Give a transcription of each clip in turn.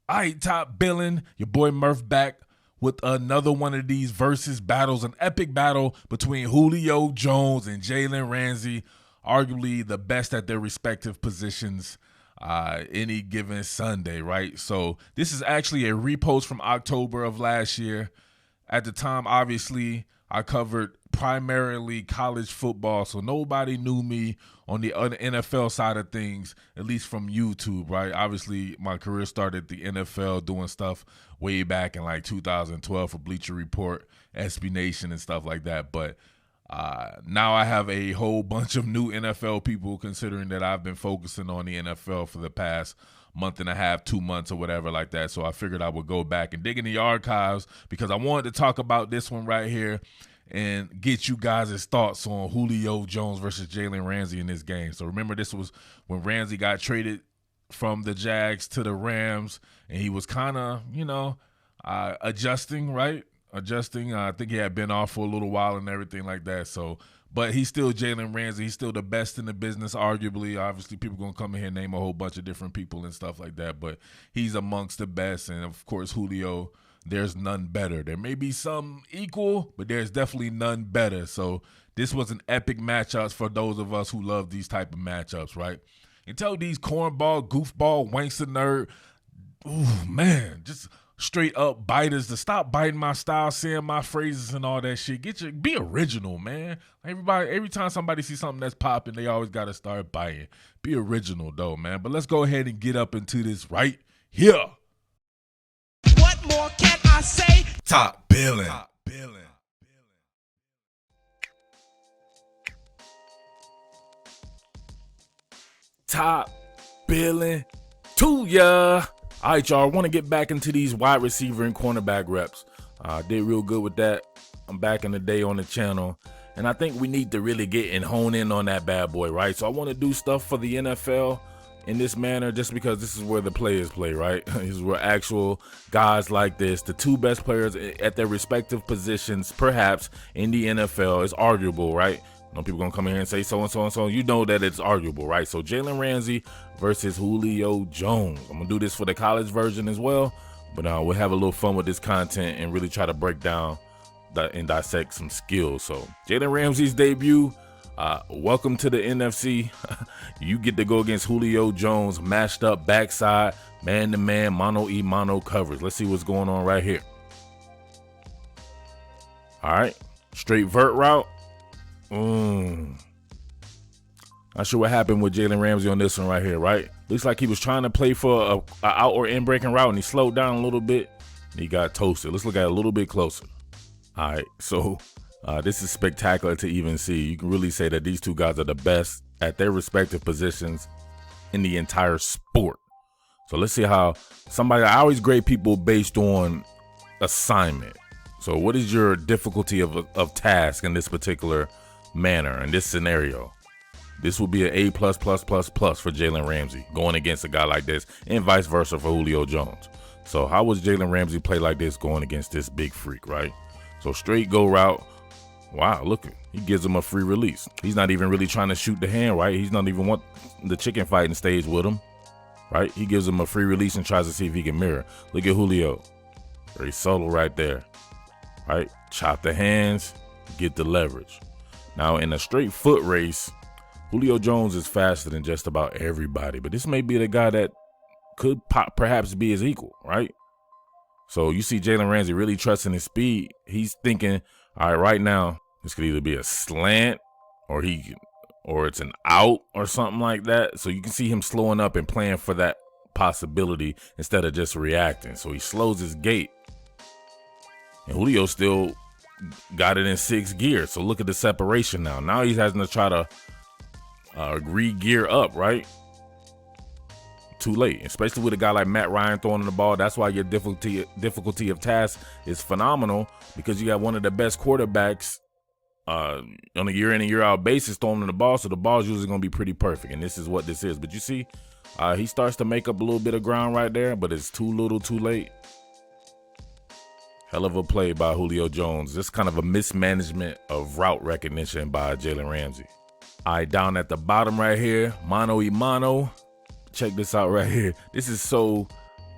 All right, top Billin, your boy Murf back with another one of these versus battles, an epic battle between Julio Jones and Jalen Ramsey, arguably the best at their respective positions any given Sunday, right? So this is actually a repost from October of last year. At the time, obviously, I covered primarily college football, so nobody knew me on the NFL side of things, at least from YouTube, right? Obviously, my career started at the NFL doing stuff way back in like 2012 for Bleacher Report, SB Nation, and stuff like that. But now I have a whole bunch of new NFL people, considering that I've been focusing on the NFL for the past month and a half, 2 months or whatever like that. So I figured I would go back and dig in the archives because I wanted to talk about this one right here and get you guys' thoughts on Julio Jones versus Jalen Ramsey in this game. So remember, this was when Ramsey got traded from the Jags to the Rams, and he was kind of, adjusting, right? Adjusting. I think he had been off for a little while and everything like that. So, but he's still Jalen Ramsey. He's still the best in the business, arguably. Obviously, people going to come in here and name a whole bunch of different people and stuff like that, but he's amongst the best. And, of course, Julio, there's none better. There may be some equal, but there's definitely none better. So this was an epic matchup for those of us who love these type of matchups, right? And tell these cornball, goofball, wankster nerd, ooh, man, just straight up biters to stop biting my style, saying my phrases and all that shit. Be original, man. Every time somebody sees something that's popping, they always got to start biting. Be original, though, man. But let's go ahead and get up into this right here. What more can I say? Top Billin. Top Billin to ya. All right, y'all. I want to get back into these wide receiver and cornerback reps. Did real good with that. I'm back in the day on the channel, and I think we need to really get and hone in on that bad boy, right? So I want to do stuff for the NFL in this manner just because this is where the players play, right? This is where actual guys like this, the two best players at their respective positions, perhaps in the NFL, is arguable, right? No people gonna come in here and say so and so and so. You know that it's arguable, right? So Jalen Ramsey versus Julio Jones. I'm gonna do this for the college version as well, but we'll have a little fun with this content and really try to break down and dissect some skills. So Jalen Ramsey's debut. Welcome to the NFC. You get to go against Julio Jones, matched up backside, man-to-man, mano-a-mano coverage. Let's see what's going on right here. All right, straight vert route. Not sure what happened with Jalen Ramsey on this one right here, right? Looks like he was trying to play for a out or in breaking route, and he slowed down a little bit, and he got toasted. Let's look at it a little bit closer. All right, so this is spectacular to even see. You can really say that these two guys are the best at their respective positions in the entire sport. So let's see how I always grade people based on assignment. So what is your difficulty of task in this particular manner, in this scenario? This will be an A++++ for Jalen Ramsey going against a guy like this, and vice versa for Julio Jones. So how was Jalen Ramsey play like this going against this big freak, right? So straight go route. Wow, look, he gives him a free release. He's not even really trying to shoot the hand, right? He's not even want the chicken fighting stage with him, right? He gives him a free release and tries to see if he can mirror. Look at Julio. Very subtle right there, right? Chop the hands, get the leverage. Now, in a straight foot race, Julio Jones is faster than just about everybody, but this may be the guy that could perhaps be his equal, right? So you see Jalen Ramsey really trusting his speed. He's thinking, all right, right now, this could either be a slant or it's an out or something like that. So you can see him slowing up and playing for that possibility instead of just reacting. So he slows his gait. And Julio still got it in 6th gear. So look at the separation now. Now he's having to try to re-gear up, right? Too late, especially with a guy like Matt Ryan throwing the ball. That's why your difficulty of task is phenomenal, because you got one of the best quarterbacks on a year in and year out basis throwing the ball. So the ball's usually going to be pretty perfect. And this is what this is. But you see, he starts to make up a little bit of ground right there, but it's too little too late. Hell of a play by Julio Jones. Just kind of a mismanagement of route recognition by Jalen Ramsey. All right, down at the bottom right here, mano-a-mano. Check this out right here. This is so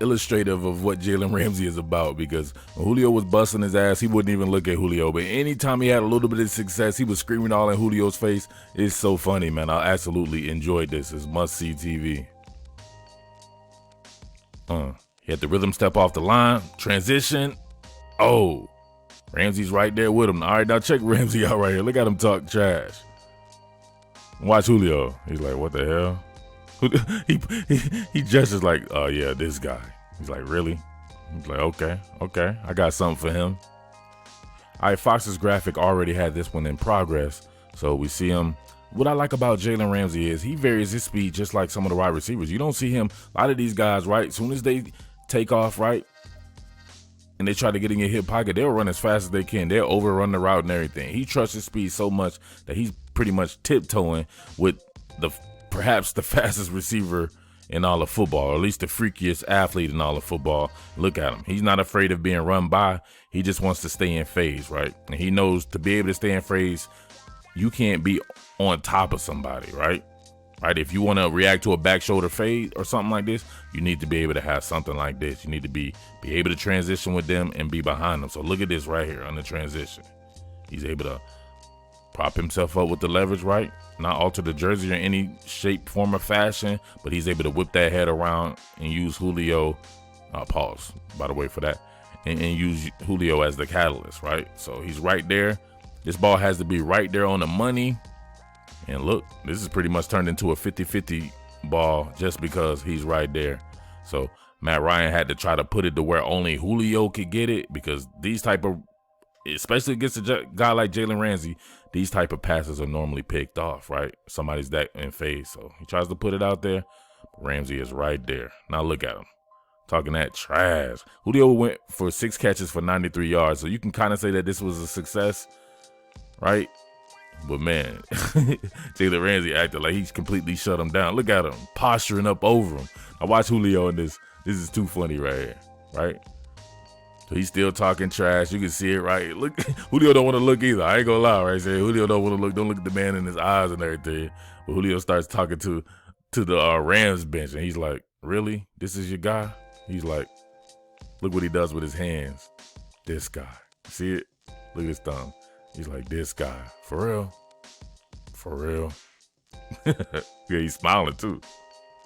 illustrative of what Jalen Ramsey is about, because when Julio was busting his ass, he wouldn't even look at Julio. But anytime he had a little bit of success, he was screaming all in Julio's face. It's so funny, man. I absolutely enjoyed this. It's must-see TV. He had the rhythm step off the line, transition. Oh, Ramsey's right there with him. All right, now check Ramsey out right here. Look at him talk trash. Watch Julio. He's like, what the hell? he gestures like, oh yeah, this guy. He's like, really? He's like, okay, I got something for him. All right, Fox's graphic already had this one in progress, so we see him. What I like about Jalen Ramsey is he varies his speed just like some of the wide receivers. You don't see him, a lot of these guys, right, as soon as they take off, right, and they try to get in your hip pocket, they'll run as fast as they can. They'll overrun the route and everything. He trusts his speed so much that he's pretty much tiptoeing with perhaps the fastest receiver in all of football, or at least the freakiest athlete in all of football. Look at him. He's not afraid of being run by. He just wants to stay in phase, right? And he knows to be able to stay in phase, you can't be on top of somebody, right? Right? If you want to react to a back shoulder fade or something like this, you need to be able to have something like this. You need to be able to transition with them and be behind them. So look at this right here on the transition. He's able to prop himself up with the leverage, right? Not alter the jersey in any shape, form, or fashion, but he's able to whip that head around and use Julio, pause, by the way, for that, and use Julio as the catalyst, right? So he's right there. This ball has to be right there on the money. And look, this is pretty much turned into a 50-50 ball just because he's right there. So Matt Ryan had to try to put it to where only Julio could get it, because these type of, especially against a guy like Jalen Ramsey, these type of passes are normally picked off, right? Somebody's that in phase. So he tries to put it out there. Ramsey is right there. Now look at him. Talking that trash. Julio went for 6 catches for 93 yards. So you can kind of say that this was a success, right? But man, Jalen Ramsey acted like he's completely shut him down. Look at him posturing up over him. I watch Julio in this. This is too funny right here, right? So he's still talking trash. You can see it, right? Look, Julio don't want to look either. I ain't gonna lie, right? Say Julio don't want to look. Don't look at the man in his eyes and everything. But Julio starts talking to the Rams bench, and he's like, "Really? This is your guy?" He's like, "Look what he does with his hands. This guy. See it? Look at his thumb." He's like, "This guy. For real? For real?" Yeah, he's smiling too.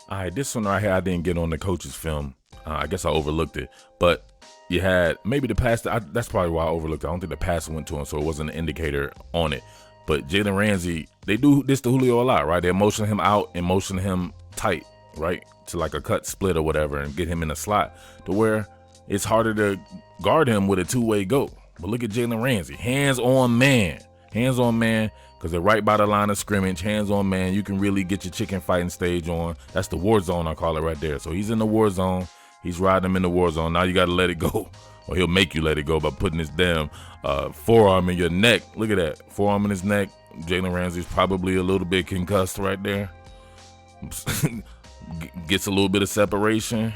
All right, this one right here I didn't get on the coach's film. I guess I overlooked it, but you had maybe the pass. That's probably why I overlooked it. I don't think the pass went to him, so it wasn't an indicator on it. But Jalen Ramsey, they do this to Julio a lot, right? They motion him out and motion him tight, right? To like a cut split or whatever, and get him in a slot to where it's harder to guard him with a two-way go. But look at Jalen Ramsey, hands on man, because they're right by the line of scrimmage, hands on man. You can really get your chicken fighting stage on. That's the war zone, I call it right there. So he's in the war zone. He's riding him in the war zone. Now you got to let it go, or he'll make you let it go by putting his damn forearm in your neck. Look at that, forearm in his neck. Jalen Ramsey's probably a little bit concussed right there. Gets a little bit of separation.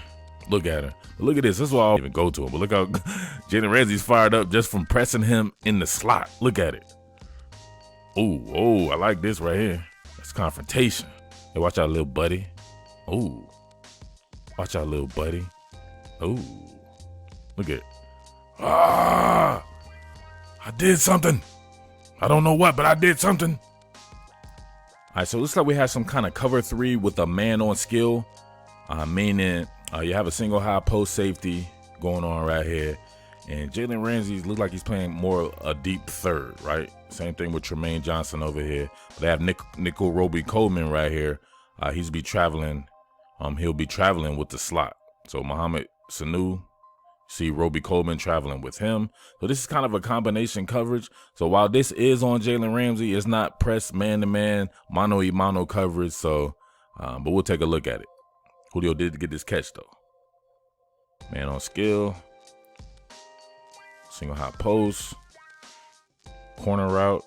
Look at him. Look at this. This is why I don't even go to him. But look how Jalen Ramsey's fired up just from pressing him in the slot. Look at it. Oh, I like this right here. That's confrontation. Hey, watch out, little buddy. Oh, watch out, little buddy. Oh, look at it. I did something. I don't know what, but I did something. All right, so it looks like we have some kind of cover 3 with a man on skill, meaning you have a single high post safety going on right here. And Jalen Ramsey looks like he's playing more a deep third, right? Same thing with Tremaine Johnson over here. But they have Nickel Roby Coleman right here. He'll be traveling with the slot. So Mohamed Sanu, see Roby Coleman traveling with him. So this is kind of a combination coverage. So while this is on Jalen Ramsey, it's not press man-to-man, mano-a-mano coverage. So, but we'll take a look at it. Julio did get this catch though. Man on skill, single high post, corner route,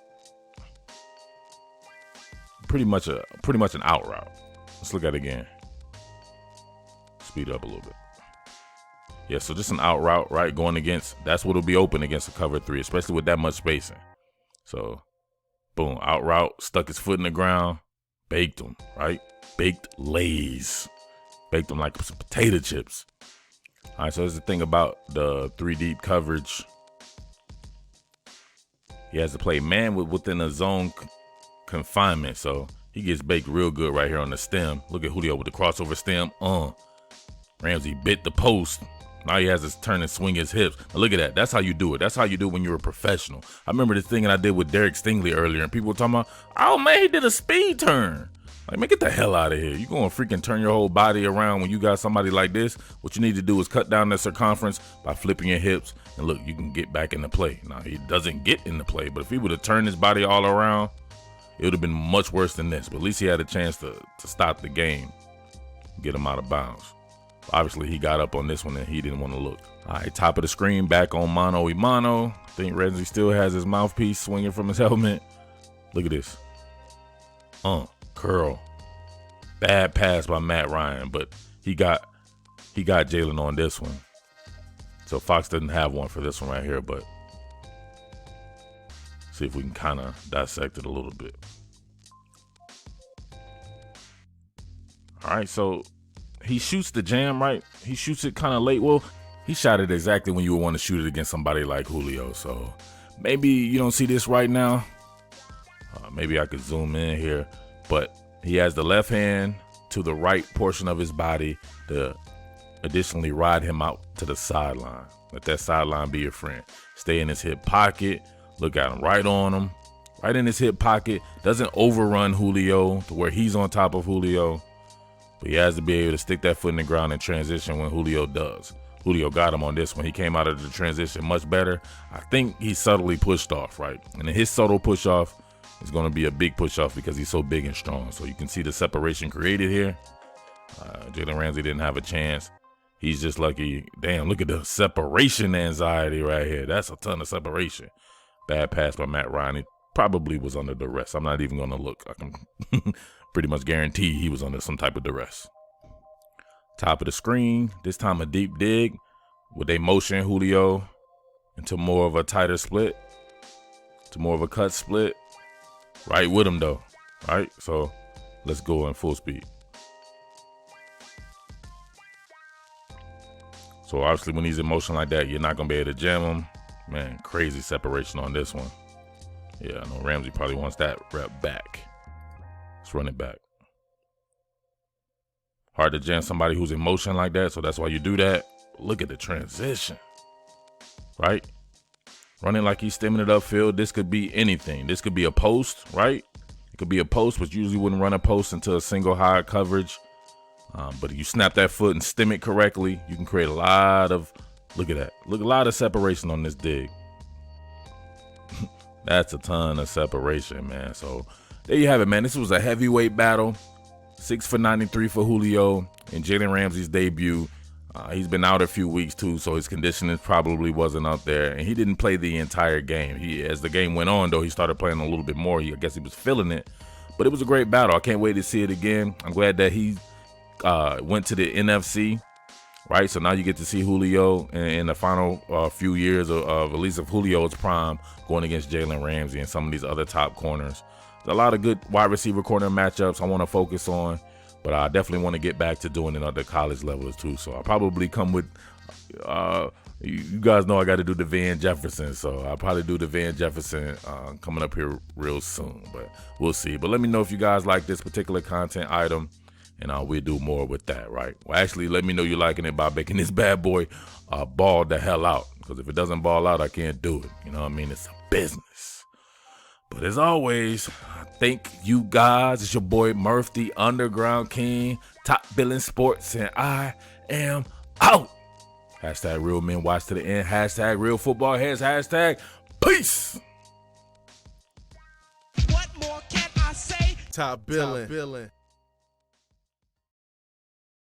pretty much an out route. Let's look at it again. Speed up a little bit. Yeah, so just an out route, right? Going against, that's what'll be open against a cover 3, especially with that much spacing. So, boom, out route, stuck his foot in the ground, baked him, right? Baked Lays. Baked them like some potato chips. All right, so here's the thing about the 3 deep coverage. He has to play man within a zone confinement, so he gets baked real good right here on the stem. Look at Julio with the crossover stem. Ramsey bit the post. Now he has to turn and swing his hips. Now look at that. That's how you do it. That's how you do it when you're a professional. I remember this thing that I did with Derek Stingley earlier, and people were talking about, oh man, he did a speed turn. Like, man, get the hell out of here. You gonna freaking turn your whole body around when you got somebody like this? What you need to do is cut down the circumference by flipping your hips, and look, you can get back into play. Now, he doesn't get into play, but if he would have turned his body all around, it would have been much worse than this. But at least he had a chance to stop the game, get him out of bounds. Obviously, he got up on this one and he didn't want to look. All right, top of the screen, back on Mano-a-mano. I think Ramsey still has his mouthpiece swinging from his helmet. Look at this. Curl. Bad pass by Matt Ryan, but he got Jalen on this one. So Fox didn't have one for this one right here, but see if we can kind of dissect it a little bit. All right, so he shoots the jam, right? He shoots it kind of late. Well, he shot it exactly when you would want to shoot it against somebody like Julio. So maybe you don't see this right now. Maybe I could zoom in here, but he has the left hand to the right portion of his body to additionally ride him out to the sideline. Let that sideline be your friend. Stay in his hip pocket. Look at him, right on him, right in his hip pocket. Doesn't overrun Julio to where he's on top of Julio. But he has to be able to stick that foot in the ground and transition when Julio does. Julio got him on this one. He came out of the transition much better. I think he subtly pushed off, right? And his subtle push off is going to be a big push off because he's so big and strong. So you can see the separation created here. Jalen Ramsey didn't have a chance. He's just lucky. Damn, look at the separation anxiety right here. That's a ton of separation. Bad pass by Matt Ryan. He probably was under duress. I'm not even going to look. I can pretty much guarantee he was under some type of duress. Top of the screen, this time a deep dig with a motion Julio into more of a tighter split, to more of a cut split. Right with him though, right? So let's go in full speed. So obviously when he's in motion like that, you're not gonna be able to jam him. Man, crazy separation on this one. Yeah, I know Ramsey probably wants that rep back. Let's run it back. Hard to jam somebody who's in motion like that, so that's why you do that. Look at the transition, right? Running like he's stemming it upfield. This could be anything. This could be a post, right? It could be a post, but usually wouldn't run a post into a single high coverage. But if you snap that foot and stem it correctly, you can create a lot of, look at that. Look, a lot of separation on this dig. That's a ton of separation, man. So there you have it, man. This was a heavyweight battle. 6 for 93 for Julio in Jalen Ramsey's debut. He's been out a few weeks too, so his conditioning probably wasn't up there, and he didn't play the entire game. As the game went on, though, he started playing a little bit more. I guess he was feeling it, but it was a great battle. I can't wait to see it again. I'm glad that he went to the NFC, right? So now you get to see Julio in the final few years of at least of Julio's prime going against Jalen Ramsey and some of these other top corners. There's a lot of good wide receiver corner matchups I want to focus on. But I definitely want to get back to doing it at the college levels too. So I'll probably come with, you guys know I got to do the Van Jefferson. So I'll probably do the Van Jefferson coming up here real soon. But we'll see. But let me know if you guys like this particular content item. And we'll do more with that, right? Well, actually, let me know you're liking it by making this bad boy ball the hell out. Because if it doesn't ball out, I can't do it. You know what I mean? It's a business. But as always, thank you guys. It's your boy Murf, the Underground King, Top Billin Sports, and I am out. Hashtag real men watch to the end. Hashtag real football heads. Hashtag peace. What more can I say? Top Billin.